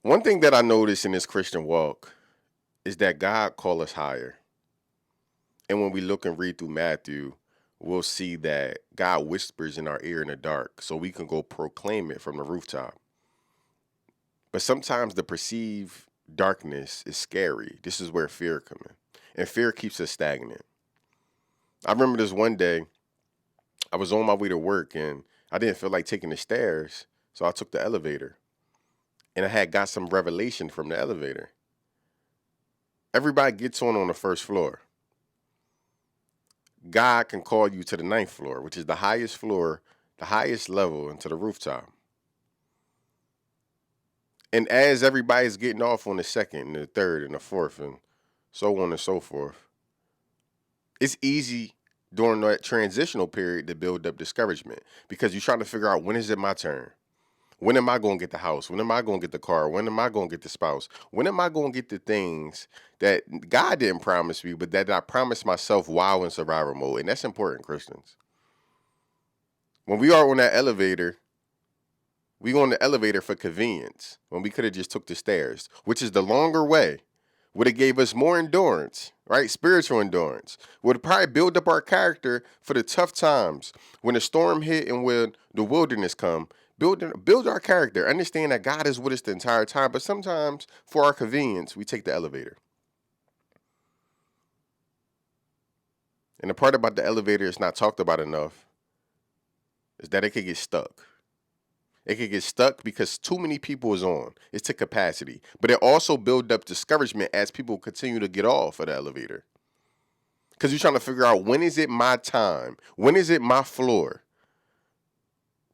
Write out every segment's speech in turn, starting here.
One thing that I notice in this Christian walk is that God call us higher. And when we look and read through Matthew, we'll see that God whispers in our ear in the dark so we can go proclaim it from the rooftop. But sometimes the perceived darkness is scary. This is where fear comes in. And fear keeps us stagnant. I remember this one day, I was on my way to work and I didn't feel like taking the stairs, so I took the elevator. And I had got some revelation from the elevator. Everybody gets on the first floor. God can call you to the ninth floor, which is the highest floor, the highest level, into the rooftop. And as everybody's getting off on the second and the third and the fourth and so on and so forth, it's easy during that transitional period to build up discouragement because you're trying to figure out when is it my turn? When am I going to get the house? When am I going to get the car? When am I going to get the spouse? When am I going to get the things that God didn't promise me, but that I promised myself while in survival mode? And that's important, Christians. When we are on that elevator, we go on the elevator for convenience when we could have just took the stairs, which is the longer way. Would have gave us more endurance, right? Spiritual endurance. Would have probably build up our character for the tough times when the storm hit and when the wilderness come. Build our character. Understand that God is with us the entire time, but sometimes for our convenience, we take the elevator. And the part about the elevator is not talked about enough is that it could get stuck. It could get stuck because too many people is on. It's to capacity. But it also build up discouragement as people continue to get off of the elevator. Because you're trying to figure out when is it my time? When is it my floor?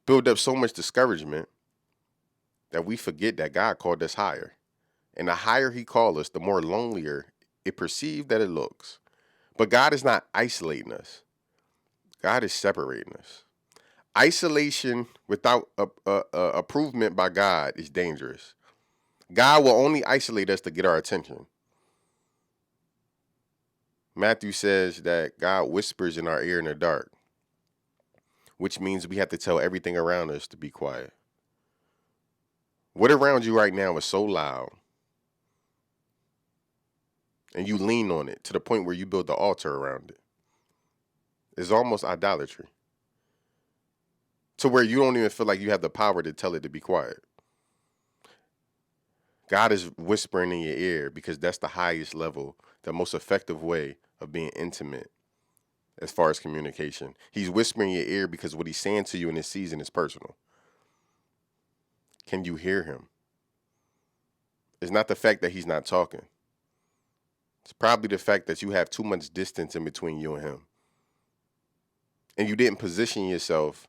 Build up so much discouragement that we forget that God called us higher. And the higher he called us, the more lonelier it perceived that it looks. But God is not isolating us. God is separating us. Isolation without approvement by God is dangerous. God will only isolate us to get our attention. Matthew says that God whispers in our ear in the dark, which means we have to tell everything around us to be quiet. What around you right now is so loud, and you lean on it to the point where you build the altar around it. It's almost idolatry. To where you don't even feel like you have the power to tell it to be quiet. God is whispering in your ear because that's the highest level, the most effective way of being intimate as far as communication. He's whispering in your ear because what he's saying to you in this season is personal. Can you hear him? It's not the fact that he's not talking. It's probably the fact that you have too much distance in between you and him. And you didn't position yourself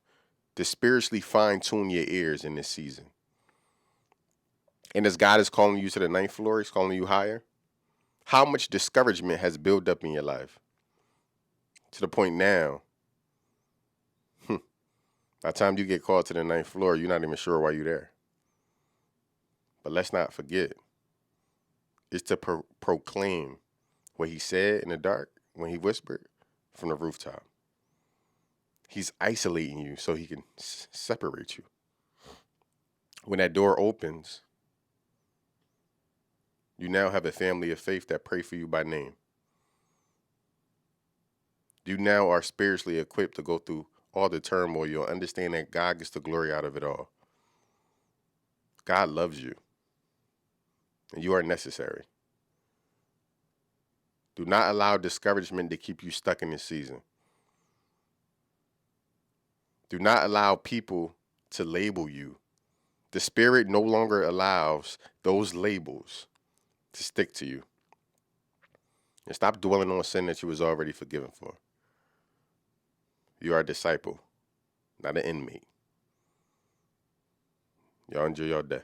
to spiritually fine tune your ears in this season. And as God is calling you to the ninth floor, he's calling you higher. How much discouragement has built up in your life? To the point now, by the time you get called to the ninth floor, you're not even sure why you're there. But let's not forget, it's to proclaim what he said in the dark when he whispered from the rooftop. He's isolating you so he can separate you. When that door opens, you now have a family of faith that pray for you by name. You now are spiritually equipped to go through all the turmoil. You'll understand that God gets the glory out of it all. God loves you, and you are necessary. Do not allow discouragement to keep you stuck in this season. Do not allow people to label you. The Spirit no longer allows those labels to stick to you. And stop dwelling on sin that you was already forgiven for. You are a disciple, not an inmate. Y'all enjoy your day.